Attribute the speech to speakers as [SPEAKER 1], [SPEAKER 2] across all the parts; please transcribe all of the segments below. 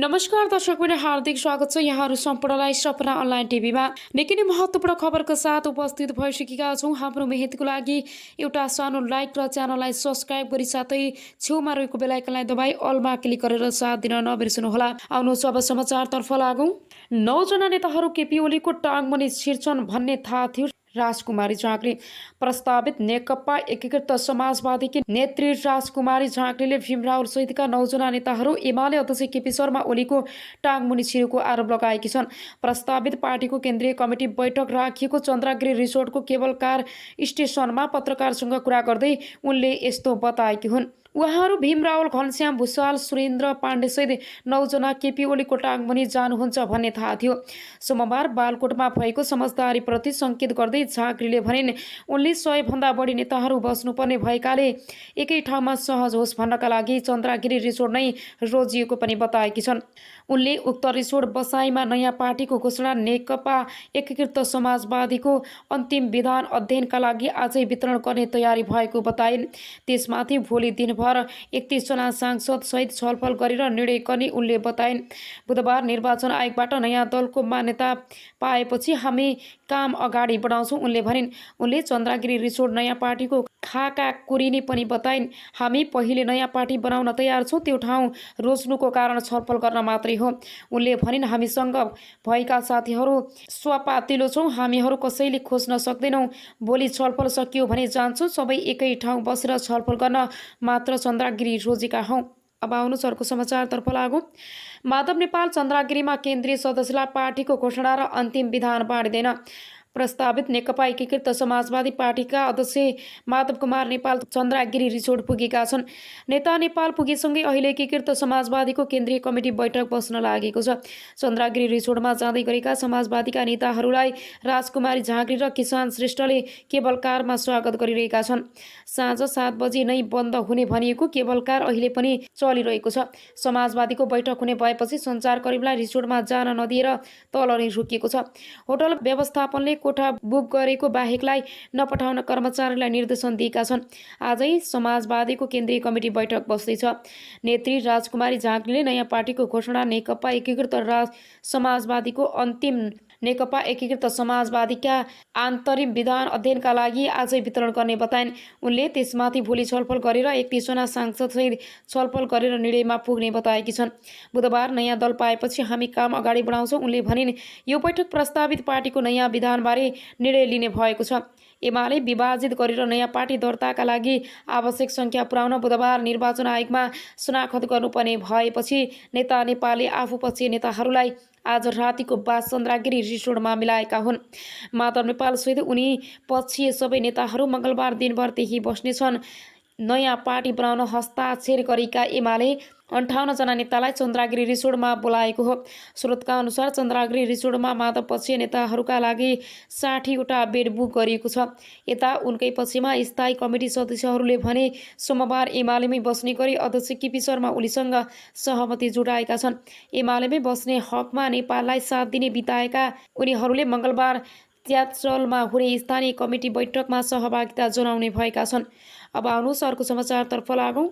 [SPEAKER 1] नमस्कार दर्शक पनि हार्दिक स्वागत छ यहाँहरू सम्पूर्णलाई सपना अनलाइन टिभीमा निकै नै महत्त्वपूर्ण खबरका साथ उपस्थित भइसकेका छौँ। हाम्रो मेहनतको लागि एउटा सानो लाइक र च्यानललाई सब्स्क्राइब गरी साथै छेउमा रहेको बेल आइकनलाई दबाई अलमा क्लिक गरेर साथ दिन नबिर्सनुहोला। आउनुहोस् अब समाचारतर्फ लागौँ। 9 जना नेताहरू केपी ओलीको टाङमुनि छिर्छन् भन्ने थाहा थियो। राजकुमारी झाँक्री प्रस्तावित नेकपा एकीकृत समाजवादीकी नेत्री राजकुमारी झाँक्रीले भीमराव सहितका 9 जना नेताहरू एमाले अध्यक्ष केपी शर्मा ओलीको टाङमुनि छिरेको आरोप लगाएकी छन्। प्रस्तावित पार्टीको केन्द्रीय कमिटी बैठक राखिएको चन्द्रगिरी रिसोर्टको केबल कार स्टेसनमा पत्रकारसँग कुरा गर्दै उनले यस्तो बताएकी हुन्। उहाँहरू भीमरावल, घनश्याम भुषाल, सुरेन्द्र पाण्डेसहित 9 जना केपी ओलीको टाङमुनि जानुहुन्छ भन्ने थाहा थियो। सोमबार बालकोटमा भएको समझदारीप्रति सङ्केत गर्दै झाँक्रीले भनिन्, उनले 100 भन्दा बढी नेताहरू बस्नुपर्ने भएकाले एकै ठाउँमा सहज होस् भन्नका लागि चन्द्रगिरी रिसोर्ट नै रोजिएको पनि बताएकी छन्। उनले उक्त रिसोर्ट बसाइमा नयाँ पार्टीको घोषणा नेकपा एकीकृत समाजवादीको अन्तिम विधान अध्ययनका लागि आजै वितरण गर्ने तयारी भएको बताइन्। त्यसमाथि भोलि दिनभर 31 जना सांसद सहित छलफल गरेर निर्णय गर्ने उनले बताइन्। बुधबार निर्वाचन आयोगबाट नयाँ दलको मान्यता पाएपछि हामी काम अगाडि बढाउँछौँ उनले भनिन्। उनले चन्द्रगिरी रिसोर्ट नयाँ पार्टीको खाका कुरिने पनि बताइन्। हामी पहिले नयाँ पार्टी बनाउन तयार छौँ, त्यो ठाउँ रोज्नुको कारण छलफल गर्न मात्रै हो। उनले भनिन्, हामीसँग भएका साथीहरू स्वपातिलो छौँ, हामीहरू कसैले खोज्न सक्दैनौँ। भोलि छलफल सकियो भने जान्छौँ, सबै एकै ठाउँ बसेर छलफल गर्न मात्र चन्द्रगिरी रोजेका हौँ। अब आउनुहोस् अर्को समाचारतर्फ लागौँ। माधव नेपाल चन्द्रगिरीमा केन्द्रीय सदस्यलाई पार्टीको घोषणा र अन्तिम विधान बाँडिँदैन। प्रस्तावित नेकपा एकीकृत समाजवादी पार्टीका अध्यक्ष माधव कुमार नेपाल चन्द्रगिरी रिसोर्ट पुगेका छन्। नेता नेपाल पुगेसँगै अहिले एकीकृत समाजवादीको केन्द्रीय कमिटी बैठक बस्न लागेको छ। चन्द्रगिरी रिसोर्टमा जाँदै गरेका समाजवादीका नेताहरूलाई राजकुमारी झाँक्री र किसान श्रेष्ठले केबल कारमा स्वागत गरिरहेका छन्। साँझ 7 बजे नै बन्द हुने भनिएको केबल कार अहिले पनि चलिरहेको छ। समाजवादीको बैठक हुने भएपछि सञ्चारकर्मीलाई रिसोर्टमा जान नदिएर तल नै रोकिएको छ। होटल व्यवस्थापनले कोठा बुक गरेको बाहेकलाई नपठाउन कर्मचारीलाई निर्देशन दिएका छन्। आजै समाजवादीको केन्द्रीय कमिटी बैठक बस्दैछ। नेत्री राजकुमारी झाँक्रीले नयाँ पार्टीको घोषणा नेकपा एकीकृत समाजवादीको अन्तिम नेकपा एकीकृत समाजवादीका अन्तरिम विधान अध्ययनका लागि आजै वितरण गर्ने बताइन्। उनले त्यसमाथि भोलि छलफल गरेर 31 जना सांसदसहित छलफल गरेर निर्णयमा पुग्ने बताएकी छन्। बुधबार नयाँ दल पाएपछि हामी काम अगाडि बढाउँछौँ उनले भनिन्। यो बैठक प्रस्तावित पार्टीको नयाँ विधानबारे निर्णय लिने भएको छ। एमाले विभाजित गरेर नयाँ पार्टी दर्ताका लागि आवश्यक सङ्ख्या पुर्याउन बुधबार निर्वाचन आयोगमा शनाखत गर्नुपर्ने भएपछि नेता नेपालले आफूपछि नेताहरूलाई आज रातिको बाद चन्द्रगिरी रिसोर्टमा मिलाएका हुन्। माधव नेपाल सहित उनी पक्षीय सबै नेताहरू मङ्गलबार दिनभर त्यही बस्नेछन्। नयाँ पार्टी बनाउन हस्ताक्षर गरेका एमाले 58 जना नेतालाई चन्द्रगिरी रिसोर्टमा बोलाएको हो। स्रोतका अनुसार चन्द्रगिरी रिसोर्टमा माधव पक्षीय नेताहरूका लागि 60 वटा बेड बुक गरिएको छ। यता उनकै पक्षमा स्थायी कमिटी सदस्यहरूले भने सोमबार एमालेमै बस्ने गरी अध्यक्ष केपी शर्मा ओलीसँग सहमति जुटाएका छन्। एमालेमै बस्ने हकमा नेपाललाई साथ दिने बिताएका उनीहरूले मङ्गलबार त्याचलमा हुने स्थानीय कमिटी बैठकमा सहभागिता जनाउने भएका छन्। अब आउनुहोस् अर्को समाचारतर्फ लागौँ।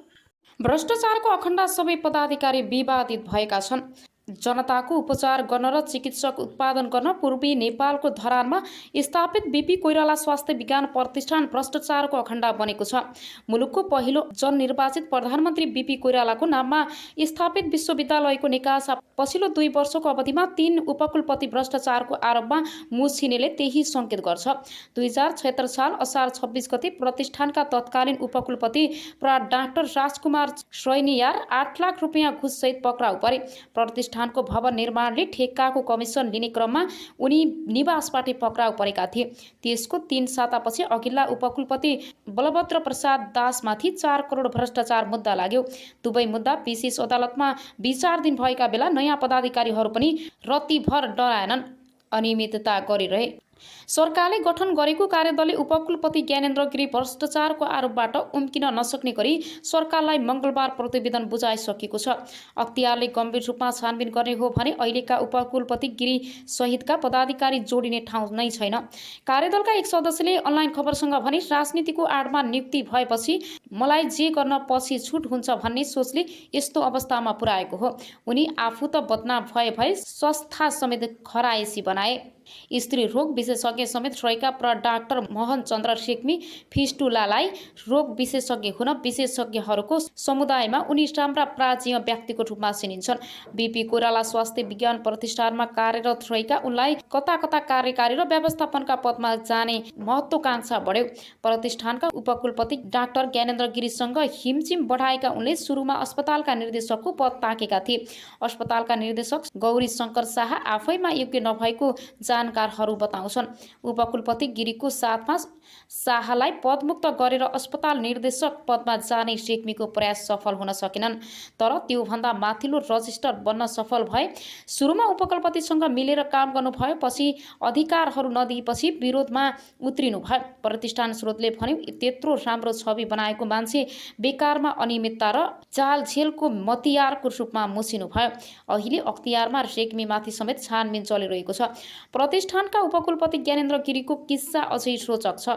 [SPEAKER 1] भ्रष्टाचारको अखण्ड सबै पदाधिकारी विवादित भएका छन्। जनताको उपचार गर्न र चिकित्सक उत्पादन गर्न पूर्वी नेपालको धरानमा स्थापित बीपी कोइराला स्वास्थ्य विज्ञान प्रतिष्ठान भ्रष्टाचारको अखण्ड बनेको छ। मुलुकको पहिलो जननिर्वाचित प्रधानमन्त्री बीपी कोइरालाको नाममा स्थापित विश्वविद्यालयको निकास पछिल्लो 2 वर्षको अवधिमा 3 उपकुलपति भ्रष्टाचारको आरोपमा मुछिनेले त्यही सङ्केत गर्छ। 2076 साल असार 26 गते प्रतिष्ठानका तत्कालीन उपकुलपति प्रा डाक्टर राजकुमार श्रैनियार 8 लाख रुपियाँ घुससहित पक्राउ परे। प्रतिष्ठानको भवन निर्माणले ठेक्काको कमिसन लिने क्रममा उनी निवासबाट पक्राउ परेका थिए। त्यसको 3 सातापछि अघिल्ला उपकुलपति बलभद्र प्रसाद दासमाथि 4 करोड भ्रष्टाचार मुद्दा लाग्यो। दुवै मुद्दा विशेष अदालतमा विचाराधीन भएका बेला नयाँ पदाधिकारीहरू पनि रत्तिभर डराएनन्, अनियमितता गरिरहे। सरकारले गठन गरेको कार्यदलले उपकुलपति ज्ञानेन्द्र गिरी भ्रष्टाचारको आरोपबाट उम्किन नसक्ने गरी सरकारलाई मङ्गलबार प्रतिवेदन बुझाइसकेको छ। अख्तियारले गम्भीर रूपमा छानबिन गर्ने हो भने अहिलेका उपकुलपति गिरी सहितका पदाधिकारी जोडिने ठाउँ नै छैन। कार्यदलका एक सदस्यले अनलाइन खबरसँग भने राजनीतिको आडमा नियुक्ति भएपछि मलाई जे गर्न पछि छुट हुन्छ भन्ने सोचले यस्तो अवस्थामा पुर्याएको हो। उनी आफू त बदनाम भए संस्था समेत खराएसी बनाए। स्त्री रोग विशेषज्ञ समेत रहेका डाक्टर मोहन चन्द्र रेग्मी फिस्टुलालाई रोग विशेषज्ञ हुन विशेषज्ञहरूको समुदायमा उनी राम्रा प्राचीन व्यक्तिको रूपमा चिनिन्छन्। बीपी कोइराला स्वास्थ्य विज्ञान प्रतिष्ठानमा कार्यरत रहेका उनलाई कता कता कार्यकारी र व्यवस्थापनका पदमा जाने महत्त्वाकांक्षा बढ्यो। प्रतिष्ठानका उपकुलपति डाक्टर ज्ञानेन्द्र गिरीसँग हिमचिम बढाएका उनले सुरुमा अस्पतालका निर्देशकको पद ताकेका थिए। अस्पतालका निर्देशक गौरी शङ्कर शाह आफैमा योग्य नभएको जानकारहरू बताउँछन्। उपकुलपति गिरीको साथमा शाहलाई पदमुक्त गरेर अस्पताल निर्देशक पदमा जाने रेग्मीको प्रयास सफल हुन सकेनन्, तर त्योभन्दा माथिल्लो रजिस्टर बन्न सफल भए। सुरुमा उपकुलपतिसँग मिलेर काम गर्नुभयो, पछि अधिकारहरू नदिएपछि विरोधमा उत्रिनु भयो। प्रतिष्ठान स्रोतले भन्यो त्यत्रो राम्रो छवि बनाएको मान्छे बेकारमा अनियमितता र चालझेलको मतियारको रूपमा मुसिनु भयो। अहिले अख्तियारमा रेग्मीमाथि समेत छानबिन चलिरहेको छ। प्रतिष्ठानका उपकुलपति ज्ञानेन्द्र गिरीको किस्सा अझै रोचक छ।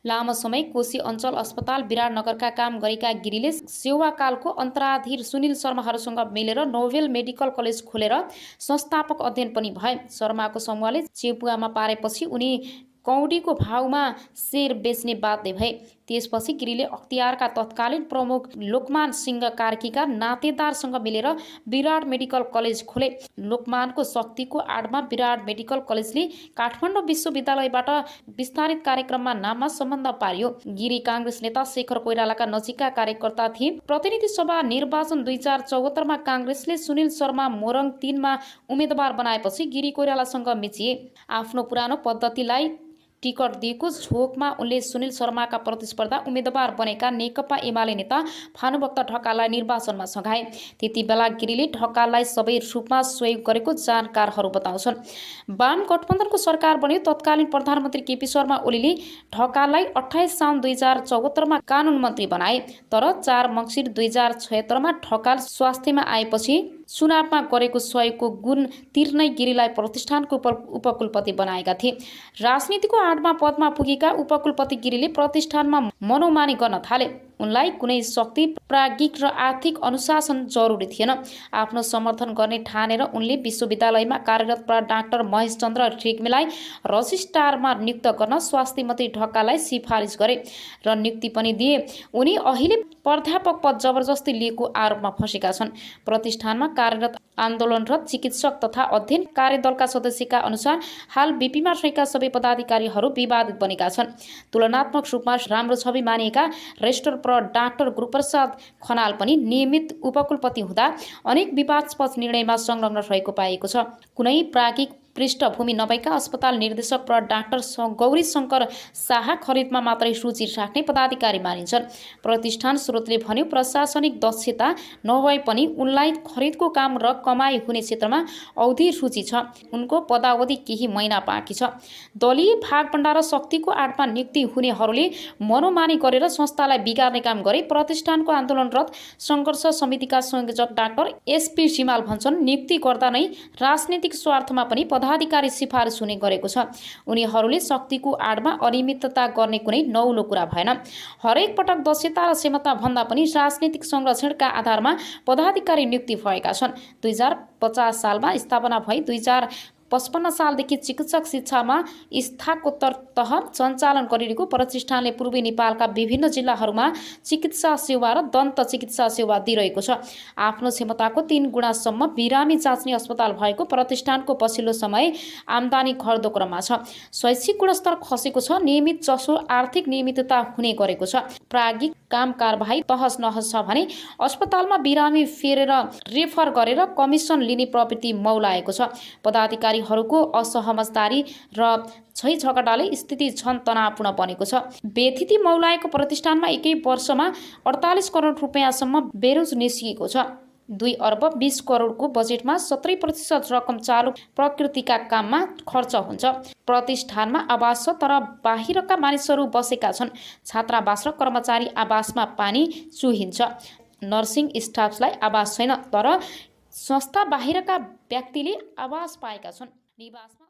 [SPEAKER 1] लामो समय कोशी अञ्चल अस्पताल विराटनगरका काम गरेका गिरीले सेवाकालको अन्तराधीर सुनिल शर्माहरूसँग मिलेर नोभेल मेडिकल कलेज खोलेर संस्थापक अध्ययन पनि भए। शर्माको समूहले चेपुवामा पारेपछि उनी कौडीको भावमा शेर बेच्ने बाध्य भए। त्यसपछि गिरीले अख्तियारका तत्कालीन प्रमुख लोकमान सिंह कार्कीका नातेदारसँग मिलेर विराट मेडिकल कलेज खोले। लोकमानको शक्तिको आडमा विराट मेडिकल कलेजले काठमाडौँ विश्वविद्यालयबाट विस्तारित कार्यक्रममा नाममा सम्बन्ध पार्यो। गिरी काङ्ग्रेस नेता शेखर कोइरालाका नजिकका कार्यकर्ता थिए। प्रतिनिधि सभा निर्वाचन 2074मा काङ्ग्रेसले सुनिल शर्मा मोरङ 3मा उम्मेदवार बनाएपछि गिरी कोइरालासँग मिचिए। आफ्नो पुरानो पद्धतिलाई टिकट दिएको झोकमा उनले सुनिल शर्माका प्रतिस्पर्धा उम्मेदवार बनेका नेकपा एमाले नेता भानुभक्त ढकाललाई निर्वाचनमा सघाए। त्यति बेला गिरीले ढकाललाई सबै रूपमा सहयोग गरेको जानकारहरू बताउँछन्। वाम गठबन्धनको सरकार बन्यो। तत्कालीन प्रधानमन्त्री केपी शर्मा ओलीले ढकाललाई 28 साउन 2074मा कानुन मन्त्री बनाए, तर 4 मङ्सिर 2076मा ढकाल स्वास्थ्यमा आएपछि चुनावमा गरेको सहयोगको गुण तिर्नै गिरीलाई प्रतिष्ठानको उपकुलपति बनाएका थिए। राजनीतिको आडमा पदमा पुगेका उपकुलपति गिरीले प्रतिष्ठानमा मनोमानी गर्न थाले। उनलाई कुनै शक्ति, प्राज्ञिक र आर्थिक अनुशासन जरुरी थिएन। आफ्नो समर्थन गर्ने ठानेर उनले विश्वविद्यालयमा कार्यरत डाक्टर महेश चन्द्र रेग्मीलाई रजिस्ट्रारमा नियुक्त गर्न स्वास्थ्य मन्त्री ढकाललाई सिफारिस गरे र नियुक्ति पनि दिए। उनी अहिले प्राध्यापक पद जबरजस्ती लिएको आरोपमा फँसेका छन्। प्रतिष्ठानमा कार्यरत आन्दोलनरत चिकित्सक तथा अध्ययन कार्यदलका सदस्यका अनुसार हाल बीपीमा रहेका सबै पदाधिकारीहरू विवादित बनेका छन्। तुलनात्मक रूपमा राम्रो छवि मानिएका रेजिस्ट्रार डाक्टर गुरुप्रसाद खनाल पनि नियमित उपकुलपति हुँदा अनेक विवादास्पद निर्णयमा संलग्न रहेको पाइएको छ। कुनै प्राज्ञिक पृष्ठभूमि नभएका अस्पताल निर्देशक डाक्टर गौरी शङ्कर शाह खरिदमा मात्रै रुचि राख्ने पदाधिकारी मानिन्छन्। प्रतिष्ठान स्रोतले भन्यो प्रशासनिक दक्षता नभए पनि उनलाई खरिदको काम र कमाई हुने क्षेत्रमा औधी रुचि छ। उनको पदावधि केही महिना बाँकी छ। दलीय भागभण्डा र शक्तिको आडमा नियुक्ति हुनेहरूले मनोमानी गरेर संस्थालाई बिगार्ने काम गरे। प्रतिष्ठानको आन्दोलनरत सङ्घर्ष समितिका संयोजक डाक्टर एसपी सिमाल भन्छन् नियुक्ति गर्दा नै राजनीतिक स्वार्थमा पनि पदाधिकारी सिफारिस हुने गरेको छ। उनीहरूले शक्तिको आडमा अनियमितता गर्ने कुनै नौलो कुरा भएन। हरेक पटक दक्षता र क्षमता भन्दा पनि राजनीतिक संरक्षणका आधारमा पदाधिकारी नियुक्ति भएका छन्। 2050 सालमा स्थापना भई 2055 सालदेखि चिकित्सक शिक्षामा स्नातकोत्तर तह सञ्चालन गरिरहेको प्रतिष्ठानले पूर्वी नेपालका विभिन्न जिल्लाहरूमा चिकित्सा सेवा र दन्त चिकित्सा सेवा दिइरहेको छ। आफ्नो क्षमताको 3 गुणासम्म बिरामी जाँच्ने अस्पताल भएको प्रतिष्ठानको पछिल्लो समय आम्दानी घट्दो क्रममा छ। शैक्षिक गुणस्तर खसेको छ। नियमित जसो आर्थिक नियमितता हुने गरेको छ। प्राज्ञिक काम कारबाही तहस नहस छ भने अस्पतालमा बिरामी फेरेर रेफर गरेर कमिसन लिने प्रवृत्ति मौलाएको छ। पदाधिकारीहरूको असहमतदारी र छै झगडाले स्थिति झन तनावपूर्ण बनेको छ। बेथिति मौलाएको प्रतिष्ठानमा एकै वर्षमा 48 करोड रुपैयाँसम्म बेरोज निस्किएको छ। 2 अर्ब 20 करोडको बजेटमा 70% रकम चालु प्रकृतिका काममा खर्च हुन्छ। प्रतिष्ठानमा आवास छ तर बाहिरका मानिसहरू बसेका छन्। छात्रावास र कर्मचारी आवासमा पानी चुहिन्छ। नर्सिङ स्टाफलाई आवास छैन तर संस्था बाहिरका व्यक्तिले आवास पाएका छन्। निवासमा